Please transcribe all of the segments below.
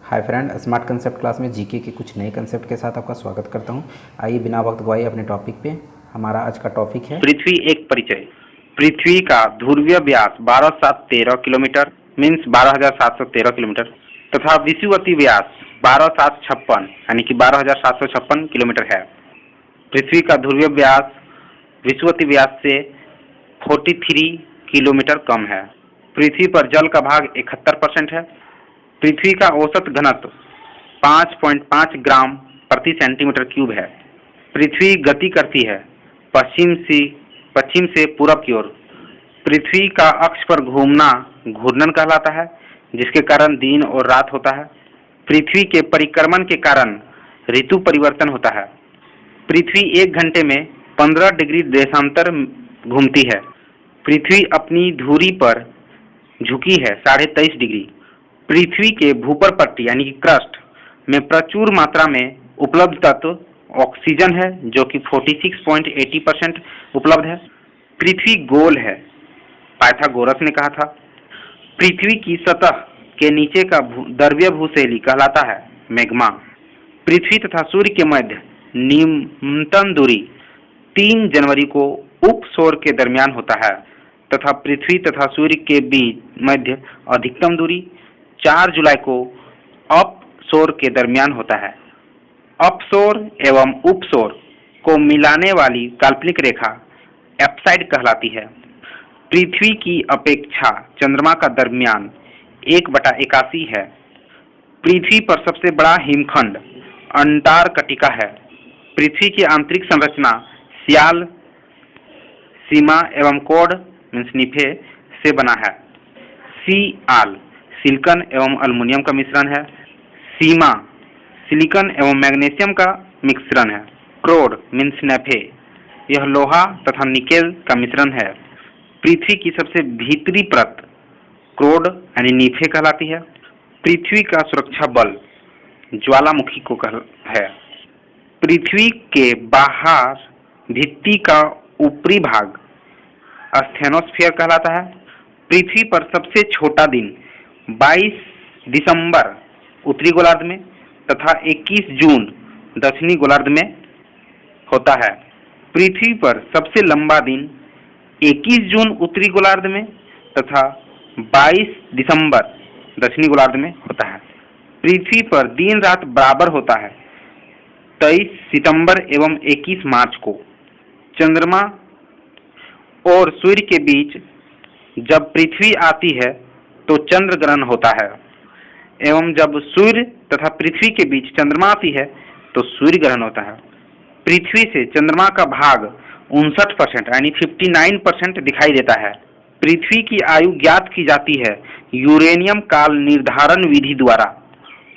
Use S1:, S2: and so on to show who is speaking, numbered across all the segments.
S1: Hi friend, smart concept class में GK के कुछ नए कंसेप्ट के साथ आपका स्वागत करता हूं। आइए बिना वक्त गवाए अपने टॉपिक पे। हमारा आज का टॉपिक है
S2: पृथ्वी एक परिचय। पृथ्वी का ध्रुवीय व्यास 12,713 किलोमीटर मीन्स 12,713 किलोमीटर तथा विषुवतीय व्यास 12,756 यानी कि 12,756 किलोमीटर है। पृथ्वी का ध्रुवीय व्यास विषुवतीय व्यास से 43 किलोमीटर कम है। पृथ्वी पर जल का भाग 71% है। पृथ्वी का औसत घनत्व 5.5 ग्राम प्रति सेंटीमीटर क्यूब है। पृथ्वी गति करती है पश्चिम से पूरब की ओर। पृथ्वी का अक्ष पर घूमना घूर्णन कहलाता है, जिसके कारण दिन और रात होता है। पृथ्वी के परिक्रमण के कारण ऋतु परिवर्तन होता है। पृथ्वी 1 घंटे में 15 डिग्री देशांतर घूमती है। पृथ्वी अपनी धुरी पर झुकी है 23.5 डिग्री। पृथ्वी के भूपर पट्टी यानी कि क्रस्ट में प्रचुर मात्रा में उपलब्ध तत्व ऑक्सीजन है, जो कि 46.80% उपलब्ध है। पृथ्वी गोल है, पाइथागोरस ने कहा था। पृथ्वी की सतह के नीचे का द्रव्य भूशैली कहलाता है मैग्मा। पृथ्वी तथा सूर्य के मध्य न्यूनतम दूरी 3 जनवरी को उपसौर के दरमियान होता है तथा पृथ्वी तथा सूर्य के बीच मध्य अधिकतम दूरी 4 जुलाई को अपसौर के दरमियान होता है। अपसौर एवं उपसौर को मिलाने वाली काल्पनिक रेखा एप्साइड कहलाती है। पृथ्वी की अपेक्षा चंद्रमा का दरमियान 1/81 है। पृथ्वी पर सबसे बड़ा हिमखंड अंटार्कटिका है। पृथ्वी की आंतरिक संरचना सियाल, सीमा एवं कोड मीन्स निफे से बना है। सियाल सिलिकॉन एवं एल्युमिनियम का मिश्रण है। सीमा सिलिकॉन एवं मैग्नीशियम का मिश्रण है। क्रोड मीन्स नेफे, यह लोहा तथा निकेल का मिश्रण है। पृथ्वी की सबसे भीतरी परत क्रोड यानी नीफे कहलाती है। पृथ्वी का सुरक्षा बल ज्वालामुखी को है। पृथ्वी के बाहर भित्ति का ऊपरी भाग स्थेनोस्फीयर कहलाता है। पृथ्वी पर सबसे छोटा दिन 22 दिसंबर उत्तरी गोलार्ध में तथा 21 जून दक्षिणी गोलार्ध में होता है। पृथ्वी पर सबसे लंबा दिन 21 जून उत्तरी गोलार्ध में तथा 22 दिसंबर दक्षिणी गोलार्ध में होता है। पृथ्वी पर दिन रात बराबर होता है 23 सितंबर एवं 21 मार्च को। चंद्रमा और सूर्य के बीच जब पृथ्वी आती है तो चंद्र ग्रहण होता है एवं जब सूर्य तथा पृथ्वी के बीच चंद्रमा आती है तो सूर्य ग्रहण होता है। पृथ्वी से चंद्रमा का भाग 59% यानी 59% दिखाई देता है। पृथ्वी की आयु ज्ञात की जाती है यूरेनियम काल निर्धारण विधि द्वारा।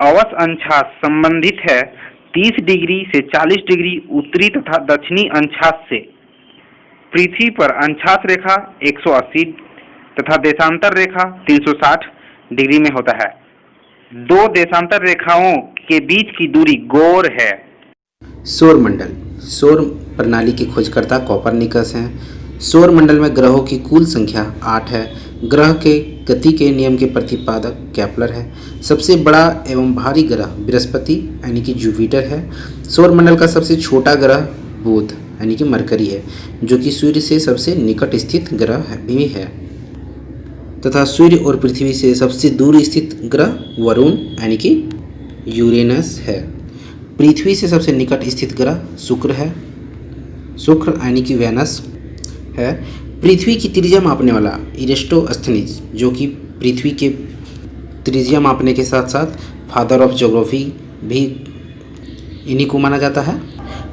S2: अवश अंशास संबंधित है 30 डिग्री से 40 डिग्री उत्तरी तथा दक्षिणी अंशास से। पृथ्वी पर अंशास रेखा 180 तथा देशांतर रेखा 360 डिग्री में होता है। 2 देशांतर रेखाओं के बीच की दूरी गौर है।
S1: सौर मंडल। सौर प्रणाली के खोजकर्ता कोपरनिकस हैं। सौर मंडल में ग्रहों की कुल संख्या 8 है। ग्रह के गति के नियम के प्रतिपादक केपलर है। सबसे बड़ा एवं भारी ग्रह बृहस्पति यानी कि जुपिटर है। सौर मंडल का सबसे छोटा ग्रह बुध यानी कि मरकरी है, जो कि सूर्य से सबसे निकट स्थित ग्रह भी है तथा सूर्य और पृथ्वी से सबसे दूर स्थित ग्रह वरुण यानी कि यूरेनस है। पृथ्वी से सबसे निकट स्थित ग्रह शुक्र है, शुक्र यानी कि वेनस है। पृथ्वी की त्रिज्या मापने वाला इरेस्टोस्थनीज, जो कि पृथ्वी के त्रिज्या मापने के साथ साथ फादर ऑफ ज्योग्राफी भी इन्हीं को माना जाता है।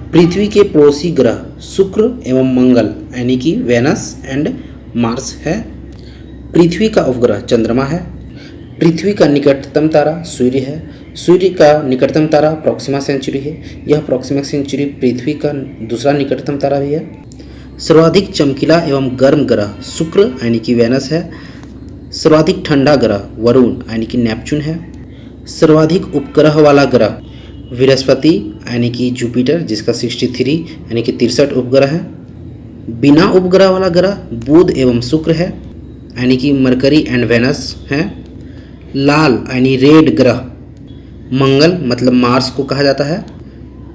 S1: पृथ्वी के पड़ोसी ग्रह शुक्र एवं मंगल यानी कि वेनस एंड मार्स है। पृथ्वी का उपग्रह चंद्रमा है। पृथ्वी का निकटतम तारा सूर्य है। सूर्य का निकटतम तारा प्रॉक्सिमा सेंचुरी है। यह प्रॉक्सिमा सेंचुरी पृथ्वी का दूसरा निकटतम तारा भी है। सर्वाधिक चमकीला एवं गर्म ग्रह शुक्र यानी कि वेनस है। सर्वाधिक ठंडा ग्रह वरुण यानी कि नेपच्यून है। सर्वाधिक उपग्रह वाला ग्रह बृहस्पति यानी कि जुपिटर, जिसका 63 यानी कि 63 उपग्रह है। बिना उपग्रह वाला ग्रह बुध एवं शुक्र है यानी कि मरकरी एंड वेनस है। लाल यानी रेड ग्रह मंगल मतलब मार्स को कहा जाता है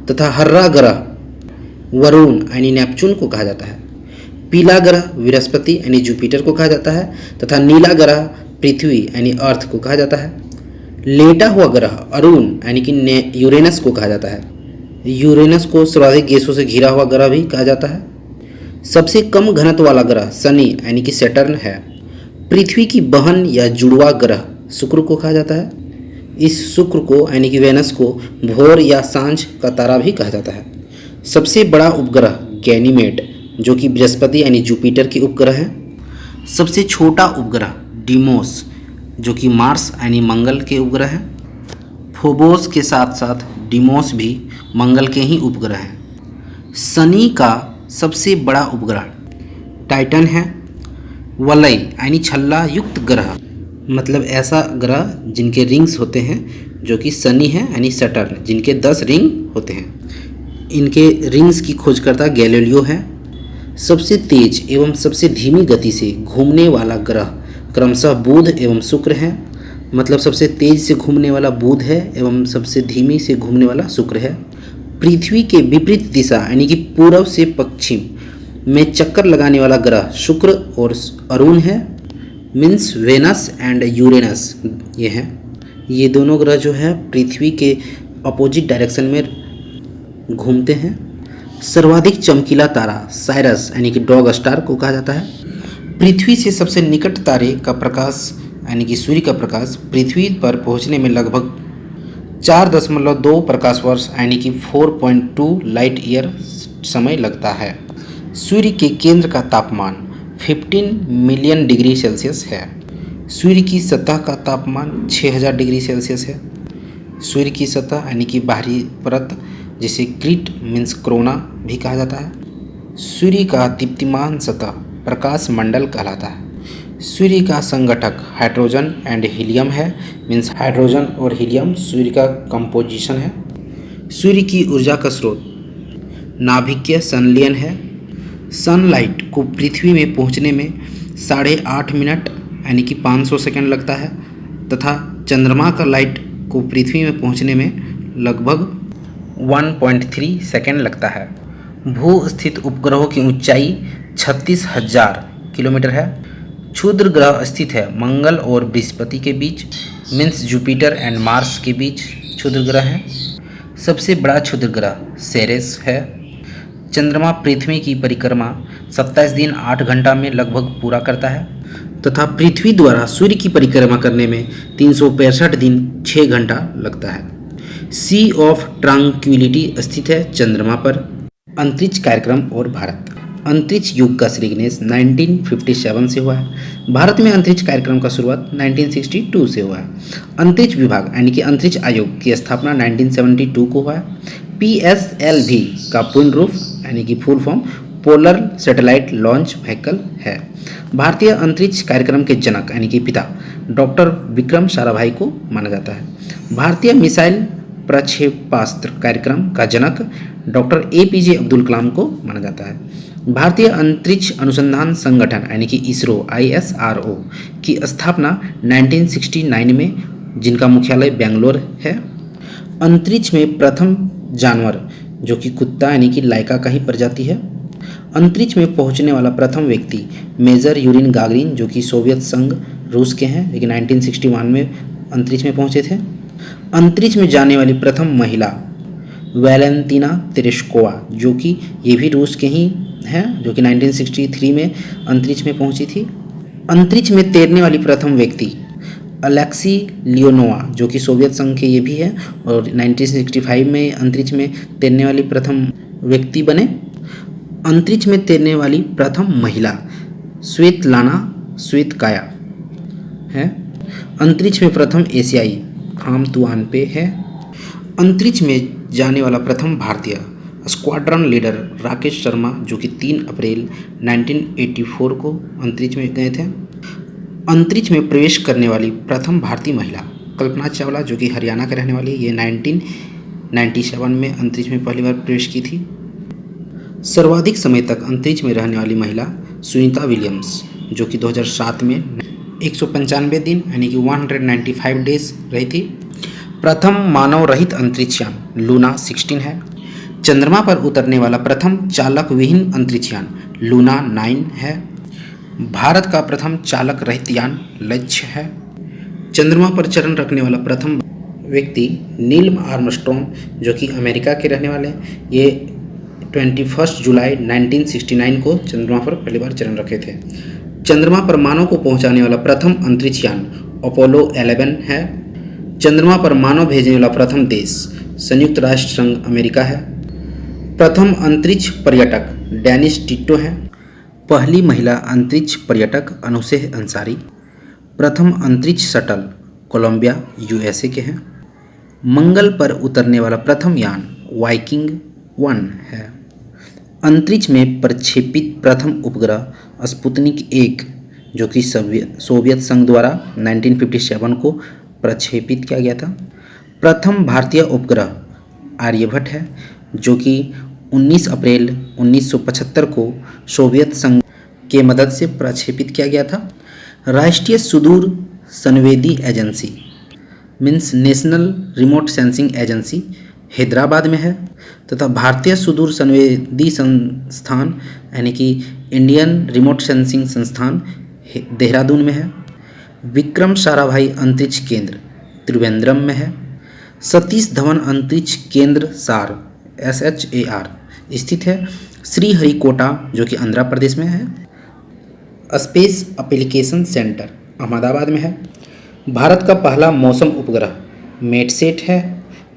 S1: तथा हर्रा ग्रह वरुण यानी नेपच्यून को कहा जाता है। पीला ग्रह बृहस्पति यानी जुपिटर को कहा जाता है तथा नीला ग्रह पृथ्वी यानी अर्थ को कहा जाता है। लेटा हुआ ग्रह अरुण यानी कि यूरेनस को कहा जाता है। यूरेनस को सर्वाधिक गैसों से घिरा हुआ ग्रह भी कहा जाता है। सबसे कम घनत्व वाला ग्रह शनि यानी कि सैटर्न है। पृथ्वी की बहन या जुड़वा ग्रह शुक्र को कहा जाता है। इस शुक्र को यानी कि वेनस को भोर या सांझ का तारा भी कहा जाता है। सबसे बड़ा उपग्रह गैनीमेड जो कि बृहस्पति यानी जुपिटर के उपग्रह है। सबसे छोटा उपग्रह डीमोस जो कि मार्स यानी मंगल के उपग्रह है। फोबोस के साथ साथ डीमोस भी मंगल के ही उपग्रह हैं। शनि का सबसे बड़ा उपग्रह टाइटन है। वलय यानी छल्ला युक्त ग्रह मतलब ऐसा ग्रह जिनके रिंग्स होते हैं जो कि शनि है यानी सैटर्न जिनके 10 रिंग होते हैं। इनके रिंग्स की खोजकर्ता गैलीलियो है। सबसे तेज एवं सबसे धीमी गति से घूमने वाला ग्रह क्रमशः बुध एवं शुक्र है। मतलब सबसे तेज से घूमने वाला बुध है एवं सबसे धीमी से घूमने वाला शुक्र है। पृथ्वी के विपरीत दिशा यानी कि पूर्व से पश्चिम में चक्कर लगाने वाला ग्रह शुक्र और अरुण है। मीन्स वेनस एंड यूरेनस ये हैं। ये दोनों ग्रह जो है पृथ्वी के अपोजिट डायरेक्शन में घूमते हैं। सर्वाधिक चमकीला तारा साइरस यानी कि डॉग स्टार को कहा जाता है। पृथ्वी से सबसे निकट तारे का प्रकाश यानी कि सूर्य का प्रकाश पृथ्वी पर पहुंचने में लगभग 4.2 प्रकाश वर्ष यानी कि 4.2 लाइट ईयर समय लगता है। सूर्य के केंद्र का तापमान 15 मिलियन डिग्री सेल्सियस है। सूर्य की सतह का तापमान 6000 डिग्री सेल्सियस है। सूर्य की सतह यानी कि बाहरी परत जिसे क्रीट मीन्स कोरोना भी कहा जाता है। सूर्य का दीप्तिमान सतह प्रकाश मंडल कहलाता है। सूर्य का संगठक हाइड्रोजन एंड हीलियम है। मीन्स हाइड्रोजन और हीलियम सूर्य का कंपोजिशन है। सूर्य की ऊर्जा का स्रोत नाभिकीय संलयन है। सनलाइट को पृथ्वी में पहुंचने में 8.5 मिनट यानी कि 500 सेकंड लगता है तथा चंद्रमा का लाइट को पृथ्वी में पहुंचने में लगभग 1.3 सेकंड लगता है। भू स्थित उपग्रहों की ऊंचाई 36,000 किलोमीटर है। क्षुद्र ग्रह स्थित है मंगल और बृहस्पति के बीच। मीन्स जुपिटर एंड मार्स के बीच क्षुद्र ग्रह है। सबसे बड़ा क्षुद्र ग्रह सेरेस है। चंद्रमा पृथ्वी की परिक्रमा 27 दिन 8 घंटा में लगभग पूरा करता है तथा पृथ्वी द्वारा सूर्य की परिक्रमा करने में 365 दिन 6 घंटा लगता है। सी ऑफ ट्रांक्विलिटी स्थित है चंद्रमा पर। अंतरिक्ष कार्यक्रम और भारत। अंतरिक्ष युग का श्रीगणेश 1957 से हुआ है। भारत में अंतरिक्ष कार्यक्रम का शुरुआत 1962 से हुआ है। अंतरिक्ष विभाग यानी कि अंतरिक्ष आयोग की स्थापना 1972 को हुआ है। PSLV का पूर्ण रूप यानी कि full form polar satellite launch vehicle है। भारतीय अंतरिक्ष कार्यक्रम के जनक यानी कि पिता डॉक्टर विक्रम साराभाई को माना जाता है। भारतीय मिसाइल प्रक्षेपास्त्र कार्यक्रम का जनक डॉक्टर APJ अब्दुल कलाम को माना जाता है। भारतीय अंतरिक्ष अनुसंधान संगठन यानी कि इसरो ISRO की स्थापना 1969 में जिनका मुख्यालय बेंगलोर है। अंतरिक्ष में प्रथम जानवर जो कि कुत्ता यानी कि लाइका का ही प्रजाति है। अंतरिक्ष में पहुंचने वाला प्रथम व्यक्ति मेजर यूरिन गागरिन जो कि सोवियत संघ रूस के हैं लेकिन 1961 में अंतरिक्ष में पहुंचे थे। अंतरिक्ष में जाने वाली प्रथम महिला वैलेंटीना तेरेश्कोवा जो कि ये भी रूस के ही हैं जो कि 1963 में अंतरिक्ष में पहुंची थी। अंतरिक्ष में तैरने वाली प्रथम व्यक्ति अलेक्सी लियोनोवा जो कि सोवियत संघ के ये भी है और 1965 में अंतरिक्ष में तैरने वाली प्रथम व्यक्ति बने। अंतरिक्ष में तैरने वाली प्रथम महिला स्वेतलाना स्वेतकाया है। अंतरिक्ष में प्रथम एशियाई खाम तुआनपे है। अंतरिक्ष में जाने वाला प्रथम भारतीय स्क्वाड्रन लीडर राकेश शर्मा जो कि 3 अप्रैल 1984 को अंतरिक्ष में गए थे। अंतरिक्ष में प्रवेश करने वाली प्रथम भारतीय महिला कल्पना चावला जो कि हरियाणा के रहने वाली, ये 1997 में अंतरिक्ष में पहली बार प्रवेश की थी। सर्वाधिक समय तक अंतरिक्ष में रहने वाली महिला सुनीता विलियम्स जो कि 2007 में 195 दिन यानी कि 195 डेज रही थी। प्रथम मानव रहित अंतरिक्ष यान लूना 16 है। चंद्रमा पर उतरने वाला प्रथम चालक विहीन अंतरिक्ष यान लूना 9 है। भारत का प्रथम चालक रहित यान लक्ष्य है। चंद्रमा पर चरण रखने वाला प्रथम व्यक्ति नील आर्मस्ट्रॉन्ग, जो कि अमेरिका के रहने वाले हैं। ये 21 जुलाई 1969 को चंद्रमा पर पहली बार चरण रखे थे। चंद्रमा पर मानव को पहुंचाने वाला प्रथम अंतरिक्ष यान अपोलो 11 है। चंद्रमा पर मानव भेजने वाला प्रथम देश संयुक्त राष्ट्र संघ अमेरिका है। प्रथम अंतरिक्ष पर्यटक डेनिस टिट्टो है। पहली महिला अंतरिक्ष पर्यटक अनुसेह अंसारी। प्रथम अंतरिक्ष शटल कोलंबिया यूएसए के हैं। मंगल पर उतरने वाला प्रथम यान वाइकिंग 1 है। अंतरिक्ष में प्रक्षेपित प्रथम उपग्रह स्पुतनिक 1, जो कि सोवियत संघ द्वारा 1957 को प्रक्षेपित किया गया था। प्रथम भारतीय उपग्रह आर्यभट्ट है, जो कि 19 अप्रैल 1975 को सोवियत संघ के मदद से प्रक्षेपित किया गया था। राष्ट्रीय सुदूर संवेदी agency means national remote sensing agency Hyderabad में है, तथा भारतीय सुदूर संवेदी संस्थान यानी कि इंडियन रिमोट सेंसिंग संस्थान देहरादून में है। विक्रम साराभाई अंतरिक्ष केंद्र त्रिवेंद्रम में है। सतीश धवन अंतरिक्ष केंद्र सार SHAR स्थित है श्रीहरिकोटा, जो कि आंध्र प्रदेश में है। स्पेस एप्लीकेशन सेंटर अहमदाबाद में है। भारत का पहला मौसम उपग्रह मेटसेट है।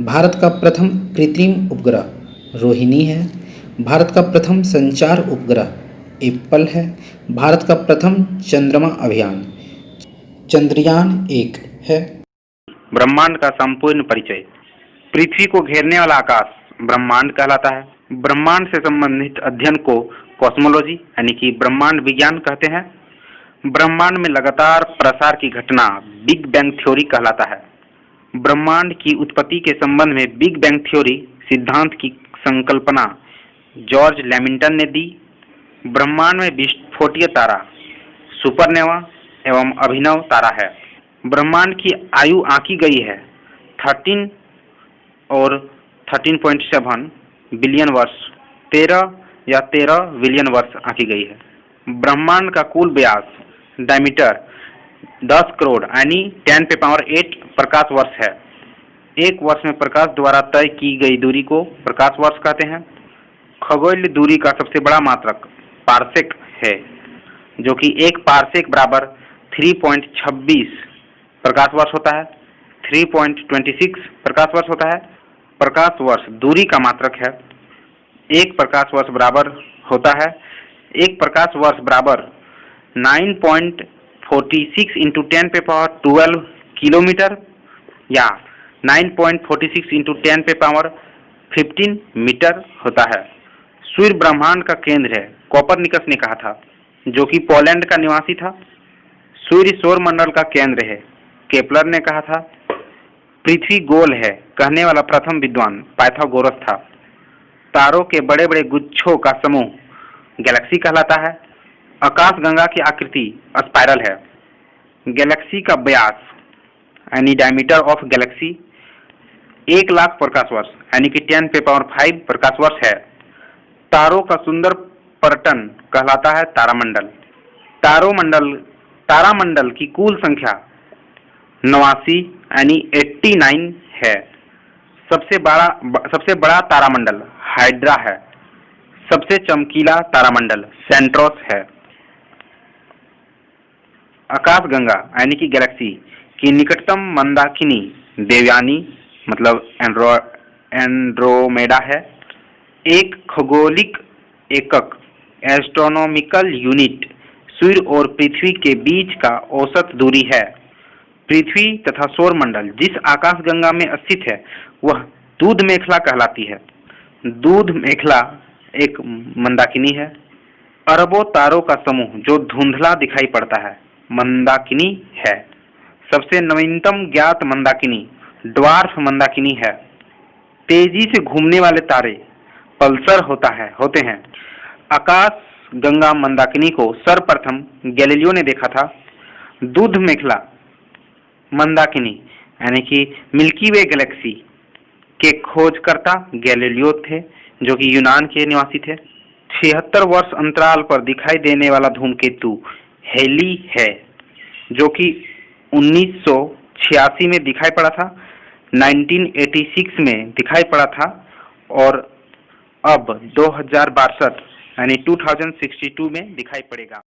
S1: भारत का प्रथम कृत्रिम उपग्रह रोहिणी है। भारत का प्रथम संचार उपग्रह एप्पल है। भारत का प्रथम चंद्रमा अभियान चंद्रयान 1 है।
S2: ब्रह्मांड का संपूर्ण परिचय। पृथ्वी को घेरने वाला आकाश ब्रह्मांड कहलाता है। ब्रह्मांड से संबंधित अध्ययन को कॉस्मोलॉजी यानी कि ब्रह्मांड विज्ञान कहते हैं। ब्रह्मांड में लगातार प्रसार की घटना बिग बैंग थ्योरी कहलाता है। ब्रह्मांड की उत्पत्ति के संबंध में बिग बैंग थ्योरी सिद्धांत की संकल्पना जॉर्ज लैमिंटन ने दी। ब्रह्मांड में विस्फोटीय तारा सुपरनोवा एवं अभिनव तारा है। ब्रह्मांड की आयु आंकी गई है 13 और 13.7 बिलियन वर्ष, 13 या 13 बिलियन वर्ष आंकी गई है। ब्रह्मांड का कुल व्यास डायमीटर 10 करोड़ यानी 10⁸ प्रकाश वर्ष है। एक वर्ष में प्रकाश द्वारा तय की गई दूरी को प्रकाश वर्ष कहते हैं। खगोलीय दूरी का सबसे बड़ा मात्रक पारसेक है, जो कि एक पारसेक बराबर 3.26 प्रकाश वर्ष होता है। 3.26 प्रकाश वर्ष होता है। प्रकाश वर्ष दूरी का मात्रक है। एक प्रकाश वर्ष बराबर होता है, एक प्रकाश वर्ष बराबर 9.46 इंटू 10⁻12 किलोमीटर या 9.46 इंटू 10⁻15 मीटर होता है। सूर्य ब्रह्मांड का केंद्र है, कोपरनिकस ने कहा था, जो कि पोलैंड का निवासी था। सूर्य सौर मंडल का केंद्र है, केपलर ने कहा था। पृथ्वी गोल है कहने वाला प्रथम विद्वान पाइथागोरस था। तारों के बड़े बड़े गुच्छों का समूह गैलेक्सी कहलाता है। आकाशगंगा की आकृति स्पाइरल है। गैलेक्सी का व्यास यानी डायमीटर ऑफ गैलेक्सी 1 लाख प्रकाश वर्ष यानी कि 10⁵ प्रकाश वर्ष है। तारों का सुंदर पर्यटन कहलाता है तारामंडल। तारामंडल की कुल संख्या 89 यानी 89 है। सबसे बड़ा तारामंडल हाइड्रा है। सबसे चमकीला तारामंडल सेंट्रोस है। आकाशगंगा यानी कि गैलेक्सी की निकटतम मंदाकिनी देवयानी मतलब एंड्रोमेडा है। एक खगोलिक एकक एस्ट्रोनॉमिकल यूनिट सूर्य और पृथ्वी के बीच का औसत दूरी है। पृथ्वी तथा सौर मंडल जिस आकाशगंगा में स्थित है वह दूध मेखला कहलाती है। दूध मेखला एक मंदाकिनी है। अरबों तारों का समूह जो धुंधला दिखाई पड़ता है मंदाकिनी है। सबसे नवीनतम ज्ञात मंदाकिनी ड्वार्फ मंदाकिनी है। तेजी से घूमने वाले तारे पल्सर होते हैं। आकाश गंगा मंदाकिनी को सर्वप्रथम गैलीलियो ने देखा था। दूध मेखला मंदाकिनी यानी कि मिल्की वे गैलेक्सी के खोजकर्ता गैलीलियो थे, जो कि यूनान के निवासी थे। 76 वर्ष अंतराल पर दिखाई देने वाला धूमकेतु हेली है, जो कि 1986 में दिखाई पड़ा था, 1986 में दिखाई पड़ा था और अब 2062 यानी 2062 में दिखाई पड़ेगा।